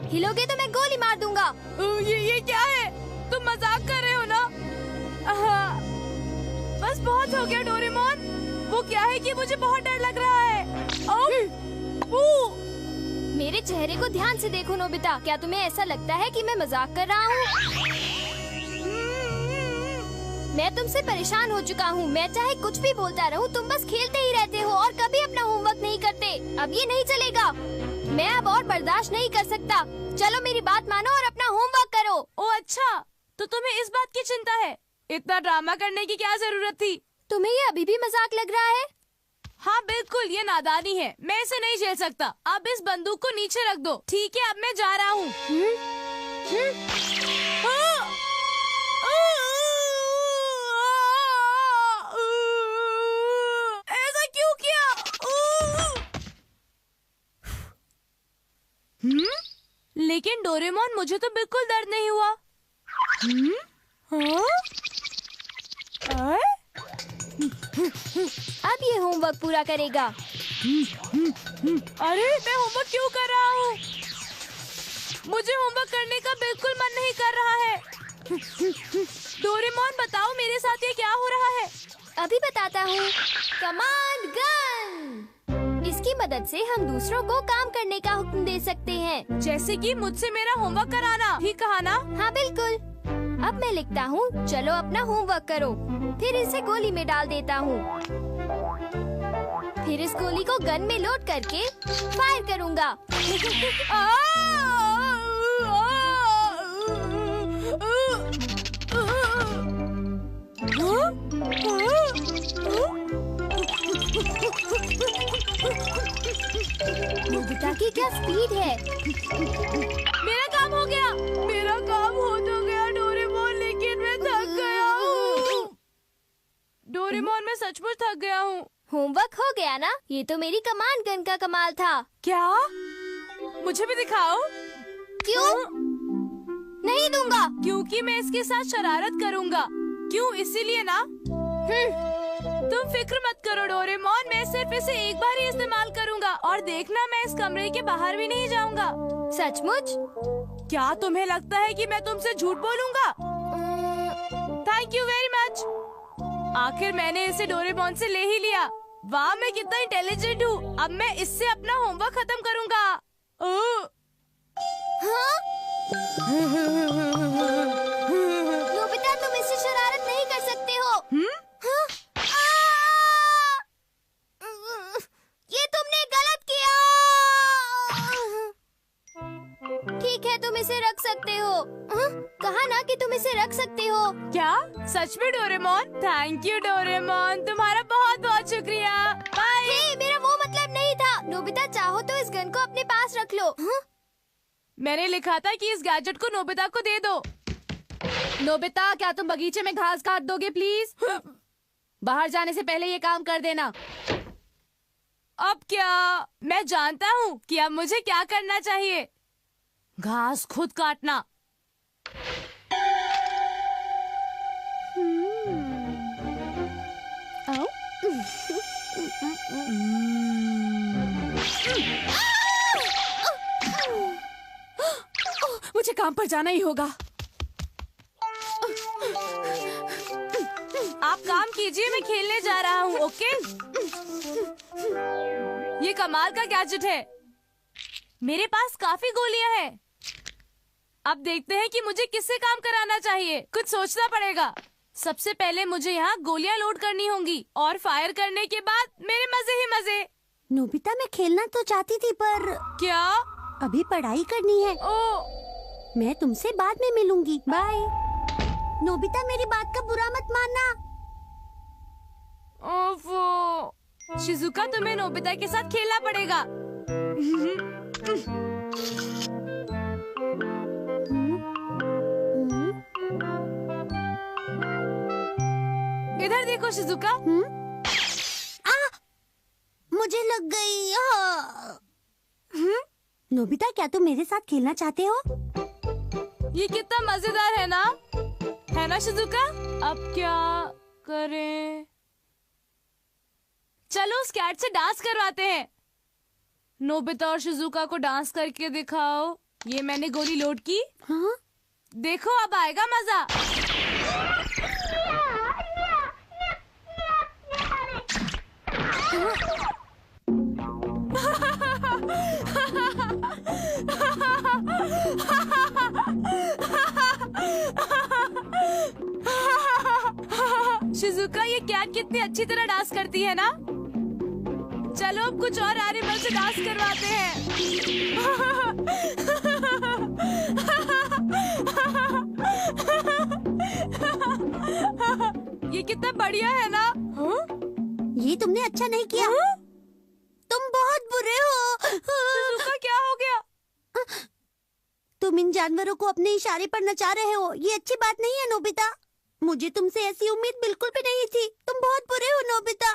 हिलोगे तो मैं गोली मार दूंगा। ये क्या है? तुम मजाक कर रहे हो ना? बस बहुत हो गया डोरेमोन। वो क्या है कि मुझे बहुत डर लग रहा है। मेरे चेहरे को ध्यान से देखो नोबिता, क्या तुम्हें ऐसा लगता है कि मैं मजाक कर रहा हूँ? मैं तुमसे परेशान हो चुका हूँ। मैं चाहे कुछ भी बोलता रहूँ, तुम बस खेलते ही रहते हो और कभी अपना होमवर्क नहीं करते। अब ये नहीं चलेगा। मैं अब और बर्दाश्त नहीं कर सकता। चलो मेरी बात मानो और अपना होमवर्क करो। ओ अच्छा, तो तुम्हें इस बात की चिंता है? इतना ड्रामा करने की क्या जरूरत थी? तुम्हें ये अभी भी मजाक लग रहा है? हाँ बिल्कुल, ये नादानी है। मैं इसे नहीं झेल सकता। अब इस बंदूक को नीचे रख दो। ठीक है, अब मैं जा रहा हूँ। ऐसा क्यों किया? लेकिन डोरेमोन, मुझे तो बिल्कुल दर्द नहीं हुआ। अब ये होमवर्क पूरा करेगा। अरे मैं होमवर्क क्यों कर रहा हूँ? मुझे होमवर्क करने का बिल्कुल मन नहीं कर रहा है। डोरेमोन, बताओ मेरे साथ ये क्या हो रहा है? अभी बताता हूँ। Command gun. इसकी मदद से हम दूसरों को काम करने का हुक्म दे सकते हैं। जैसे कि मुझसे मेरा होमवर्क कराना, ठीक कहा ना? हाँ बिल्कुल। अब मैं लिखता हूँ, चलो अपना होमवर्क करो। फिर इसे गोली में डाल देता हूँ। फिर इस गोली को गन में लोड करके फायर करूँगा। नोबिता की क्या स्पीड है। मेरा काम हो गया। मेरा काम हो तो गया डोरेमोन, लेकिन मैं थक गया हूँ। डोरेमोन, मैं सचमुच थक गया हूँ। होमवर्क हो गया ना? ये तो मेरी कमांड गन का कमाल था। क्या? मुझे भी दिखाओ। क्यों? नहीं दूंगा। क्योंकि मैं इसके साथ शरारत करूँगा। क्यों? इसीलिए ना? तुम फिक्र मत करो डोरेमोन, मैं सिर्फ इसे एक बार ही इस्तेमाल करूँगा और देखना, मैं इस कमरे के बाहर भी नहीं जाऊँगा। सचमुच? क्या तुम्हें लगता है कि मैं तुमसे झूठ बोलूँगा? Thank you very much. आखिर मैंने इसे डोरेमोन से ले ही लिया। वाह, मैं कितना इंटेलिजेंट हूँ। अब मैं इससे अपना होमवर्क खत्म करूँगा। हाँ? नोबिता, तुम इससे शरारत नहीं कर सकते हो। हाँ? ये तुमने गलत किया। ठीक है, तुम इसे रख सकते हो। हाँ? कहा ना कि तुम इसे रख सकते हो। क्या? सच में डोरेमोन? थैंक यू डोरेमोन, तुम्हारा बहुत बहुत शुक्रिया। बाय। हे, मेरा वो मतलब नहीं था। नोबिता, चाहो तो इस गन को अपने पास रख लो। हाँ? मैंने लिखा था कि इस गैजेट को नोबिता को दे दो। नोबिता, क्या तुम बगीचे में घास काट दोगे प्लीज? बाहर जाने से पहले ये काम कर देना। अब क्या? मैं जानता हूँ कि अब मुझे क्या करना चाहिए। घास खुद काटना। मुझे काम पर जाना ही होगा। आप काम कीजिए, मैं खेलने जा रहा हूँ। ओके? ये कमाल का गैजेट है। मेरे पास काफी गोलियां हैं। अब देखते हैं कि मुझे किससे काम कराना चाहिए। कुछ सोचना पड़ेगा। सबसे पहले मुझे यहाँ गोलियां लोड करनी होंगी और फायर करने के बाद मेरे मजे ही मजे। नोबिता, मैं खेलना तो चाहती थी, पर क्या? अभी पढ़ाई करनी है। ओ, मैं तुमसे बाद में मिलूंगी। बाय। नोबिता, मेरी बात का बुरा मत मानना। ओफो, शिजुका, तुम्हें नोबिता के साथ खेलना पड़ेगा। इधर देखो शिजुका। मुझे लग गई। हाँ। नोबिता, क्या तुम मेरे साथ खेलना चाहते हो? ये कितना मजेदार है ना शिजुका? अब क्या करें? चलो उस कैट से डांस करवाते हैं। नोबिता और शिजुका को डांस करके दिखाओ। ये मैंने गोली लोड की। हाँ? देखो अब आएगा मजा। शिजुका, ये कैट कितनी अच्छी तरह डांस करती है ना। चलो अब कुछ और एनिमल से डांस करवाते हैं। ये कितना बढ़िया है ना। हाँ? ये तुमने अच्छा नहीं किया। हाँ? तुम बहुत बुरे हो। शिजुका, क्या हो गया? तुम इन जानवरों को अपने इशारे पर नचा रहे हो। ये अच्छी बात नहीं है नोबिता। मुझे तुमसे ऐसी उम्मीद बिल्कुल भी नहीं थी। तुम बहुत बुरे हो नोबिता।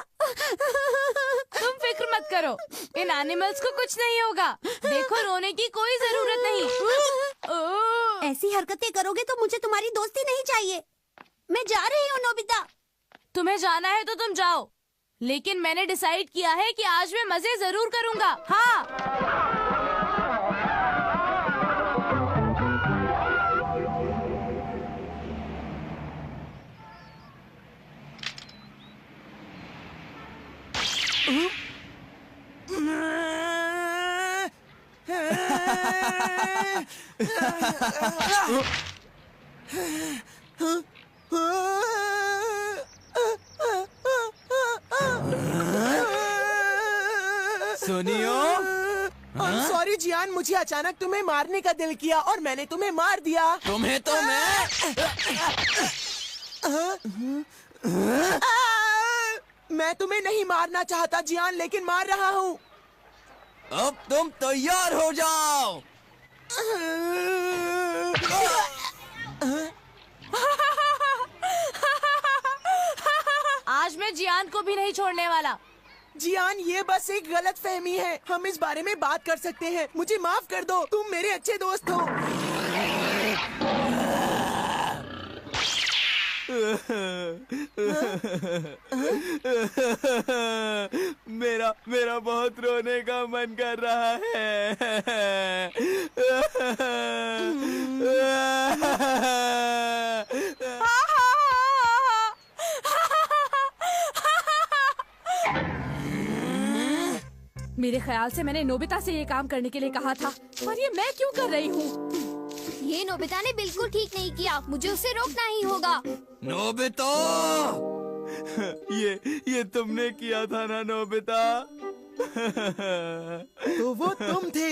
तुम फिक्र मत करो, इन एनिमल्स को कुछ नहीं होगा। देखो, रोने की कोई जरूरत नहीं। ऐसी हरकतें करोगे तो मुझे तुम्हारी दोस्ती नहीं चाहिए। मैं जा रही हूँ नोबिता। तुम्हें जाना है तो तुम जाओ, लेकिन मैंने डिसाइड किया है कि आज मैं मजे जरूर करूंगा। हाँ। सुनियो, सॉरी जियान, मुझे अचानक तुम्हें मारने का दिल किया और मैंने तुम्हें मार दिया। तुम्हें तो मैं मैं तुम्हें नहीं मारना चाहता जियान, लेकिन मार रहा हूँ। अब तुम तैयार हो जाओ। आज मैं जियान को भी नहीं छोड़ने वाला। जियान, ये बस एक गलत फहमी है। हम इस बारे में बात कर सकते हैं। मुझे माफ कर दो, तुम मेरे अच्छे दोस्त हो। मेरा बहुत रोने का मन कर रहा है। मेरे ख्याल से मैंने नोबिता से ये काम करने के लिए कहा था, पर ये मैं क्यों कर रही हूँ? ये नोबिता ने बिल्कुल ठीक नहीं किया। मुझे उसे रोकना ही होगा। नोबिता, ये तुमने किया था ना नोबिता? तो वो तुम थे।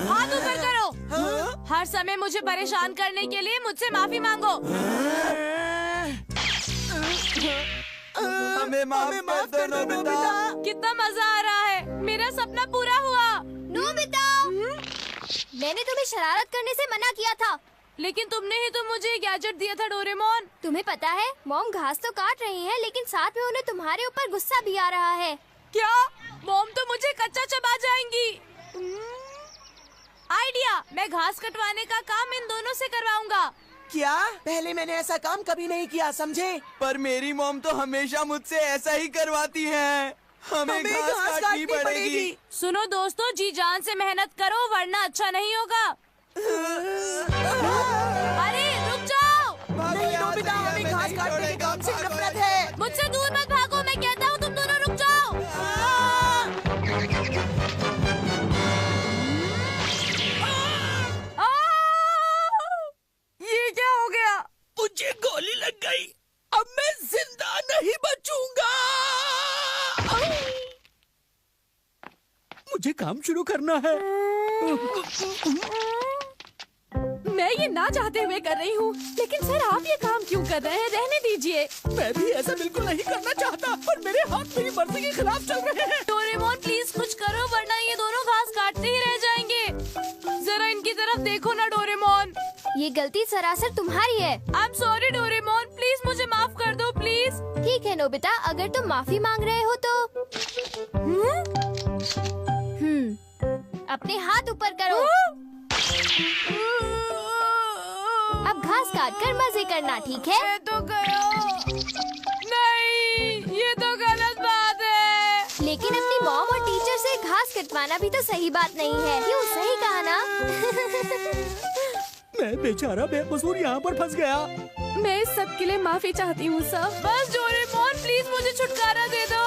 हाथ ऊपर करो। हर समय मुझे परेशान करने के लिए मुझसे माफी मांगो। हमें माफ कर दो नोबिता। कितना मजा आ रहा है। मेरा सपना पूरा हुआ। नोबिता, मैंने तुम्हें शरारत करने से मना किया था। लेकिन तुमने ही तो मुझे गैजेट दिया था डोरेमोन। तुम्हें पता है, मॉम घास तो काट रही है, लेकिन साथ में उन्हें तुम्हारे ऊपर गुस्सा भी आ रहा है। क्या? मॉम तो मुझे कच्चा चबा जाएंगी। आइडिया, मैं घास कटवाने का काम इन दोनों से करवाऊंगा। क्या? पहले मैंने ऐसा काम कभी नहीं किया, समझे? पर मेरी मॉम तो हमेशा मुझसे ऐसा ही करवाती है। हमें घास काटनी पड़ेगी। सुनो दोस्तों, जी जान से मेहनत करो, वरना अच्छा नहीं होगा। अरे रुक जाओ। नहीं नोबिता, हमें घास काटने के काम से नफरत है। मुझसे दूर मत भागो, मैं कहता हूँ तुम दोनों रुक जाओ। ये क्या हो गया? मुझे गोली लग गई। अब मैं जिंदा नहीं बचूंगा। मुझे काम शुरू करना है। मैं ये ना चाहते हुए कर रही हूँ, लेकिन सर आप ये काम क्यों कर रहे हैं? रहने दीजिए। मैं भी ऐसा बिल्कुल नहीं करना चाहता, पर मेरे हाथ मेरी मर्जी के खिलाफ चल रहे हैं। डोरेमोन प्लीज कुछ करो, वरना ये दोनों घास काटते ही रह जाएंगे। जरा इनकी तरफ देखो ना डोरेमोन। ये गलती सरासर तुम्हारी है। I am sorry Doraemon, please मुझे माफ कर दो प्लीज। ठीक है नोबिता, अगर तुम माफी मांग रहे हो तो अपने हाथ ऊपर करो। अब घास काट कर मजे करना, ठीक है? मैं तो गया। नहीं, ये तो गलत बात है। लेकिन अपनी मॉम और टीचर से घास कटवाना भी तो सही बात नहीं है। क्यों, सही कहा ना? मैं बेचारा बेकसूर यहाँ पर फंस गया। मैं इस सब के लिए माफी चाहती हूँ सर। बस डोरेमोन, प्लीज मुझे छुटकारा दे दो।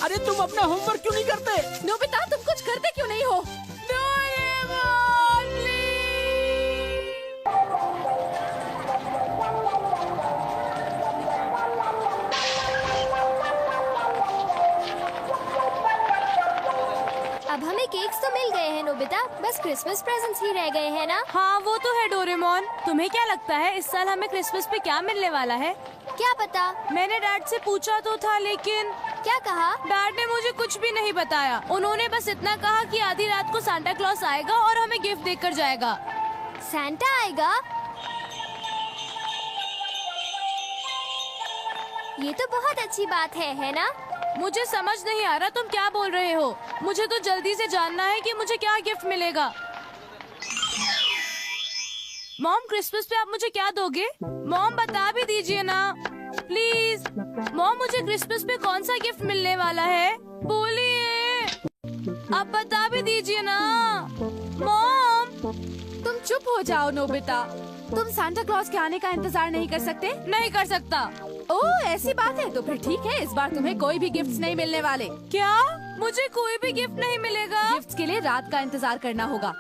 अरे तुम अपना होमवर्क क्यों नहीं करते? नोबिता, तुम कुछ करते क्यों नहीं हो? Doraemon, please. अब हमें केक्स तो मिल गए हैं नोबिता, बस क्रिसमस प्रेजेंट्स ही रह गए हैं ना? हाँ, वो तो है डोरेमोन। तुम्हें क्या लगता है इस साल हमें क्रिसमस पे क्या मिलने वाला है? क्या पता? मैंने डैड से पूछा तो था, लेकिन क्या कहा? डैड ने मुझे कुछ भी नहीं बताया। उन्होंने बस इतना कहा कि आधी रात को सांता क्लॉस आएगा और हमें गिफ्ट देकर जाएगा। सैंटा आएगा? ये तो बहुत अच्छी बात है ना? मुझे समझ नहीं आ रहा तुम क्या बोल रहे हो। मुझे तो जल्दी से जानना है कि मुझे क्या गिफ्ट मिलेगा। मॉम, क्रिसमस पे आप मुझे क्या दोगे? मॉम, बता भी दीजिए ना प्लीज। मॉम, मुझे क्रिसमस पे कौन सा गिफ्ट मिलने वाला है? बोलिए, अब बता भी दीजिए ना। मॉम, तुम चुप हो जाओ नोबिता। तुम सांता क्लॉज के आने का इंतजार नहीं कर सकते? नहीं कर सकता। ओह, ऐसी बात है तो फिर ठीक है। इस बार तुम्हें कोई भी गिफ्ट्स नहीं मिलने वाले। क्या? मुझे कोई भी गिफ्ट नहीं मिलेगा? गिफ्ट्स के लिए रात का इंतजार करना होगा।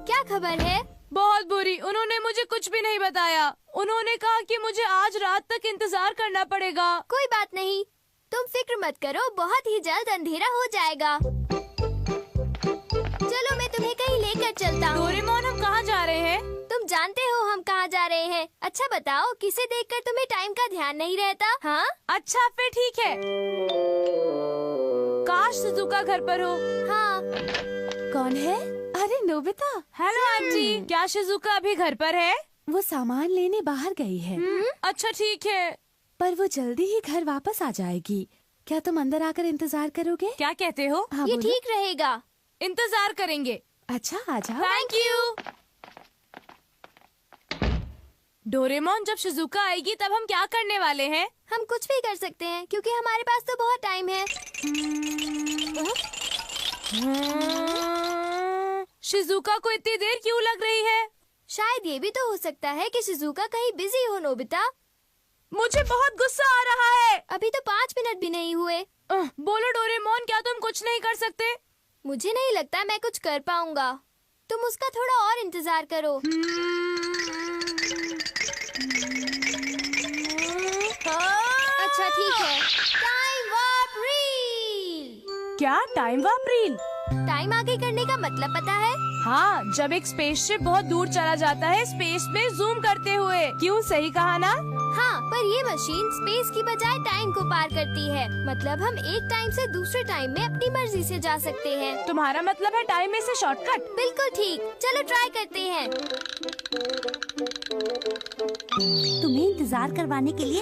क्या खबर है? बहुत बुरी। उन्होंने मुझे कुछ भी नहीं बताया। उन्होंने कहा कि मुझे आज रात तक इंतजार करना पड़ेगा। कोई बात नहीं, तुम फिक्र मत करो, बहुत ही जल्द अंधेरा हो जाएगा। चलो, मैं तुम्हें कहीं लेकर चलता हूँ। डोरेमोन, हम कहाँ जा रहे हैं? तुम जानते हो हम कहाँ जा रहे हैं। अच्छा बताओ, किसे देखकर तुम्हें टाइम का ध्यान नहीं रहता? हाँ? अच्छा, फिर ठीक है। काश शिजुका घर पर हो। हाँ। कौन है? अरे नोबिता। हेलो आंटी, क्या शिजुका अभी घर पर है? वो सामान लेने बाहर गई है, अच्छा ठीक है। पर वो जल्दी ही घर वापस आ जाएगी। क्या तुम अंदर आकर इंतजार करोगे? क्या कहते हो? हाँ, ये बोलो। ठीक रहेगा। इंतजार करेंगे। अच्छा, आ जाओ। Thank you. डोरेमोन, जब शिजुका आएगी तब हम क्या करने वाले हैं? हम कुछ भी कर सकते हैं क्योंकि हमारे पास तो बहुत टाइम है। शिजुका को इतनी देर क्यों लग रही है? शायद ये भी तो हो सकता है कि शिजुका कहीं बिजी हो नोबिता। मुझे बहुत गुस्सा आ रहा है। अभी तो 5 मिनट भी नहीं हुए। बोलो डोरेमोन, क्या तुम कुछ नहीं कर सकते? मुझे नहीं लगता मैं कुछ कर पाऊंगा। तुम उसका थोड़ा और इंतजार करो। अच्छा ठीक है। Time warp reel. क्या टाइम वार्प रील? टाइम आगे करने का मतलब पता है? हाँ, जब एक स्पेसशिप बहुत दूर चला जाता है स्पेस में जूम करते हुए। क्यों, सही कहा ना? हाँ, पर ये मशीन स्पेस की बजाय टाइम को पार करती है। मतलब हम एक टाइम से दूसरे टाइम में अपनी मर्जी से जा सकते हैं। तुम्हारा मतलब है टाइम में से शॉर्टकट? बिल्कुल ठीक। चलो ट्राई करते हैं। तुम्हें इंतजार करवाने के लिए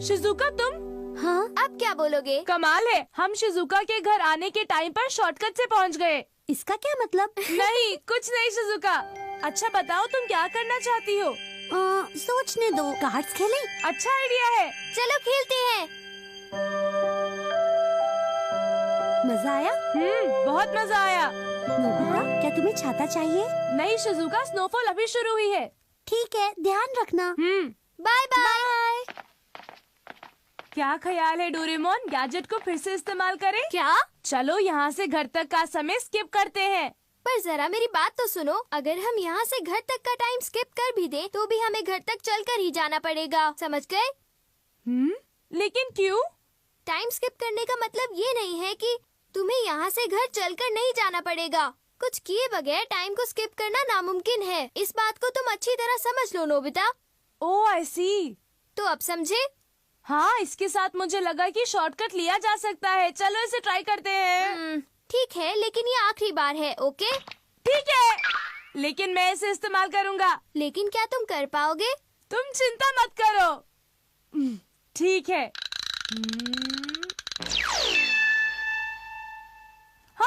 शिजुका, तुम? हाँ, अब क्या बोलोगे? कमाल है, हम शिजुका के घर आने के टाइम पर शॉर्टकट से पहुंच गए। इसका क्या मतलब? नहीं, कुछ नहीं शिजुका। अच्छा बताओ, तुम क्या करना चाहती हो? सोचने दो। कार्ड्स खेलें? अच्छा आइडिया है। चलो खेलते हैं। मजा आया? बहुत मजा आया। नोबिता, क्या तुम्हें छाता चाहिए? नहीं शिजुका, स्नोफॉल अभी शुरू हुई है। ठीक है, ध्यान रखना। Bye bye. क्या ख्याल है डोरेमोन, गैजेट को फिर से इस्तेमाल करें? क्या? चलो यहाँ से घर तक का समय स्किप करते हैं। पर जरा मेरी बात तो सुनो। अगर हम यहाँ से घर तक का टाइम स्किप कर भी दें, तो भी हमें घर तक चलकर ही जाना पड़ेगा। समझ गए? लेकिन क्यों? टाइम स्किप करने का मतलब ये नहीं है कि तुम्हें यहाँ से घर चलकर नहीं जाना पड़ेगा। कुछ किए बगैर टाइम को स्किप करना नामुमकिन है। इस बात को तुम अच्छी तरह समझ लो नोबिता। ओह आई सी। तो अब समझे? हाँ, इसके साथ मुझे लगा कि शॉर्टकट लिया जा सकता है। चलो इसे ट्राई करते हैं। ठीक है, लेकिन ये आखिरी बार है। ओके? ठीक है, लेकिन मैं इसे इस्तेमाल करूँगा। लेकिन क्या तुम कर पाओगे? तुम चिंता मत करो। ठीक है।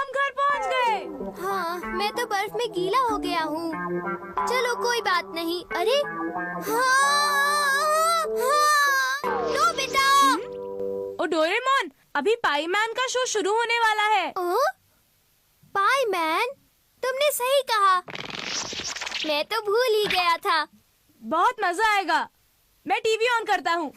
हम घर पहुंच गए। हाँ, मैं तो बर्फ में गीला हो गया हूँ। चलो कोई बात नहीं। अरे हाँ, नोबिता! ओ डोरेमोन, अभी पाई मैन का शो शुरू होने वाला है। पाई मैन, तुमने सही कहा। मैं तो भूल ही गया था। बहुत मजा आएगा। मैं टीवी ऑन करता हूँ।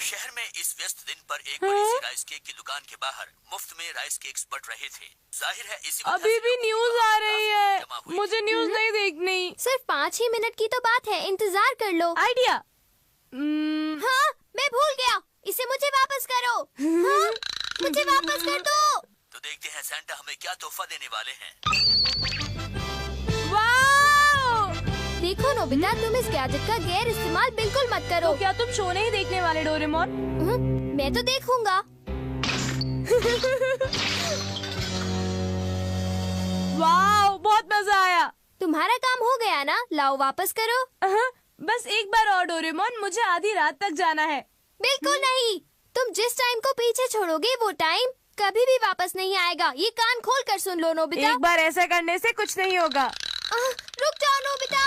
शहर में इस व्यस्त दिन पर एक बड़ी सी राइस केक की दुकान के बाहर मुफ्त में राइस केक्स बट रहे थे। जाहिर है इसी वजह अभी से भी लोगों न्यूज की आ रही है। जमा हुई मुझे न्यूज नहीं देखनी। सिर्फ 5 ही मिनट की तो बात है, इंतजार कर लो। आइडिया। हाँ, मैं भूल गया। इसे मुझे वापस करो। हाँ, मुझे वापस कर दो। तो देखते हैं सैंटा हमें क्या तोहफा देने वाले हैं। वाओ! देखो नोबिता, तुम इस गैजेट का गैर इस्तेमाल बिल्कुल मत करो। तो क्या तुम शो नहीं देखने वाले डोरेमोन? मैं तो देखूंगा। वाओ, बहुत मजा आया। तुम्हारा काम हो गया ना? लाओ वापस करो। बस एक बार और डोरेमोन, मुझे आधी रात तक जाना है। बिल्कुल नहीं। तुम जिस टाइम को पीछे छोड़ोगे वो टाइम कभी भी वापस नहीं आएगा। ये कान खोल कर सुन लो नोबिता। एक बार ऐसा करने से कुछ नहीं होगा। रुक जाओ नोबिता।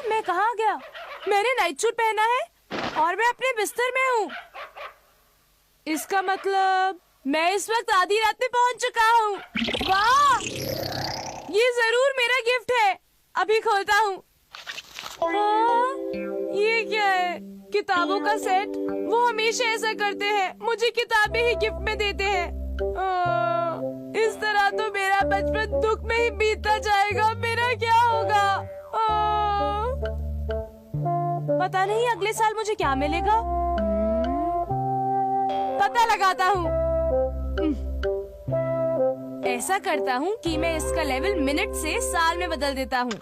मैं कहाँ गया? मैंने नाइट सूट पहना है और मैं अपने बिस्तर में हूँ। इसका मतलब मैं इस वक्त आधी रात में पहुँच चुका हूँ। वाह! ये जरूर मेरा गिफ्ट है। अभी खोलता हूँ। ये क्या है? किताबों का सेट। वो हमेशा ऐसा करते हैं, मुझे किताबें ही गिफ्ट में देते हैं। इस तरह तो मेरा बचपन दुख में ही बीतता जाएगा। मेरा क्या होगा? पता नहीं अगले साल मुझे क्या मिलेगा। पता लगाता हूँ। ऐसा करता हूँ कि मैं इसका लेवल मिनट से साल में बदल देता हूँ।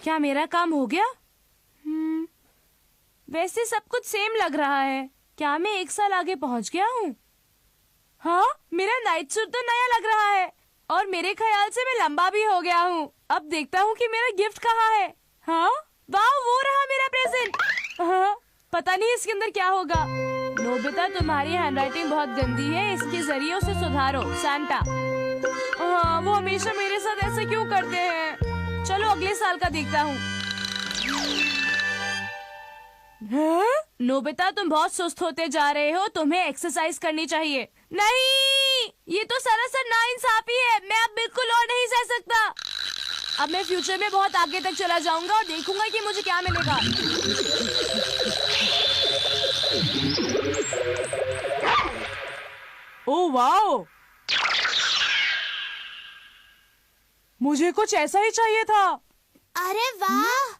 क्या मेरा काम हो गया? वैसे सब कुछ सेम लग रहा है। क्या मैं 1 साल आगे पहुंच गया हूँ? हाँ, मेरा नाइट सूट तो नया लग रहा है और मेरे ख्याल से मैं लंबा भी हो गया हूँ। अब देखता हूँ कि मेरा गिफ्ट कहाँ है। हाँ, वाह, वो रहा मेरा प्रेजेंट। हाँ, पता नहीं इसके अंदर क्या होगा। नोबिता, तुम्हारी हैंडराइटिंग बहुत गंदी है, इसके जरिए उसे सुधारो। सैंटा। हाँ, वो हमेशा मेरे साथ ऐसे क्यों करते हैं? चलो अगले साल का देखता हूँ। नोबिता, तुम बहुत सुस्त होते जा रहे हो। तुम्हें एक्सरसाइज करनी चाहिए। नहीं, ये तो सरासर नाइंसाफी है। मैं अब बिल्कुल और नहीं सह सकता। अब मैं फ्यूचर में बहुत आगे तक चला जाऊंगा और देखूंगा कि मुझे क्या मिलेगा। ओह वाओ, मुझे कुछ ऐसा ही चाहिए था। अरे वाह,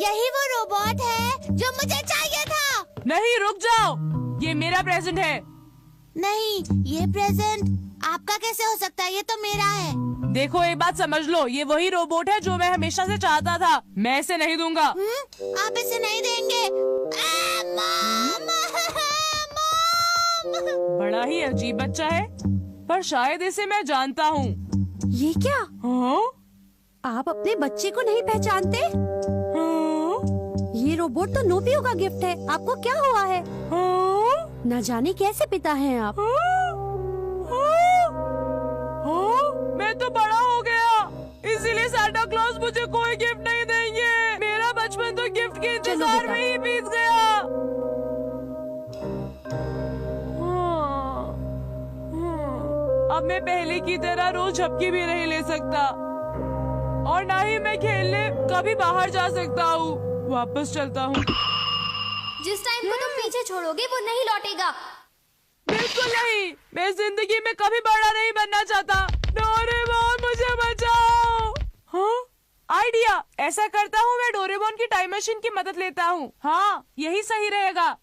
यही वो रोबोट है जो मुझे चाहिए था। नहीं, रुक जाओ, ये मेरा प्रेजेंट है। नहीं, ये प्रेजेंट आपका कैसे हो सकता है? ये तो मेरा है। देखो, एक बात समझ लो, ये वही रोबोट है जो मैं हमेशा से चाहता था। मैं इसे नहीं दूंगा। आप इसे नहीं देंगे? मॉम! बड़ा ही अजीब बच्चा है, पर शायद इसे मैं जानता हूँ। ये क्या? हाँ? आप अपने बच्चे को नहीं पहचानते? हाँ? ये रोबोट तो नोबियो का गिफ्ट है। आपको क्या हुआ है? हाँ? न जाने कैसे पिता हैं आप। मैं तो बड़ा हो गया, इसीलिए सांता क्लॉज मुझे कोई गिफ्ट नहीं देंगे। मेरा बचपन तो गिफ्ट के इंतजार में ही बीत गया। अब मैं पहले की तरह रोज झपकी भी नहीं ले सकता और ना ही मैं खेलने कभी बाहर जा सकता हूँ। वापस चलता हूँ। जिस टाइम को तुम पीछे छोड़ोगे वो नहीं लौटेगा। बिल्कुल नहीं, मैं जिंदगी में कभी बड़ा नहीं बनना चाहता। डोरेमोन, मुझे बचाओ। हाँ, आइडिया। ऐसा करता हूँ, मैं डोरेमोन की टाइम मशीन की मदद लेता हूँ। हाँ, यही सही रहेगा।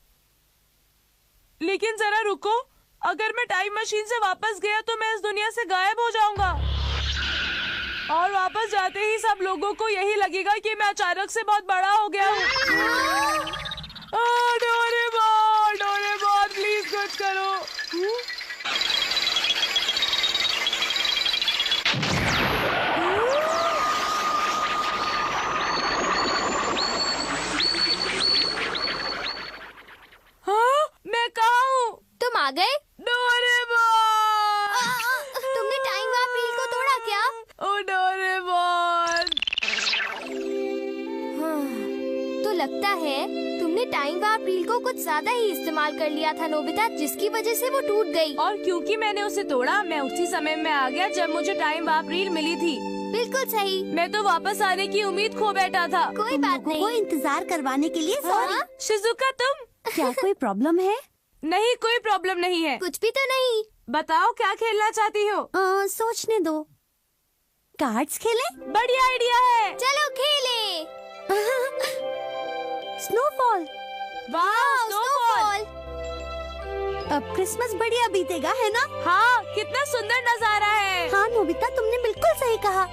लेकिन जरा रुको, अगर मैं टाइम मशीन से वापस गया तो मैं इस दुनिया से गायब हो जाऊंगा और वापस जाते ही सब लोगों को यही लगेगा कि मैं अचानक से बहुत बड़ा हो गया हूँ। डोरेमोन, करो। हाँ, मैं कहाँ हूँ? तुम आ गए? डोरेमोन! तुमने टाइम वार्प व्हील को तोड़ा क्या? ओ डोरेमोन! तो लगता है तुमने टाइम वार्प व्हील को कुछ ज्यादा ही इस्तेमाल कर लिया था नोबिता, जिसकी वजह से वो टूट गई। और क्योंकि मैंने उसे तोड़ा, मैं उसी समय में आ गया जब मुझे टाइम वार्प व्हील मिली थी। बिल्कुल सही। मैं तो वापस आने की उम्मीद खो बैठा था। कोई तुम बात लोगों को नहीं। इंतजार करवाने के लिए सॉरी। हाँ? शिजुका तुम? क्या कोई प्रॉब्लम है? नहीं, कोई प्रॉब्लम नहीं है। कुछ भी तो नहीं। बताओ क्या खेलना चाहती हो? सोचने दो। कार्ड्स खेलें? बढ़िया आइडिया है। चलो खेले। स्नोफॉल। वाह, स्नोफॉल! अब क्रिसमस बढ़िया बीतेगा, है ना? हाँ, कितना सुंदर नजारा है। हाँ नोबिता, तुमने बिल्कुल सही कहा।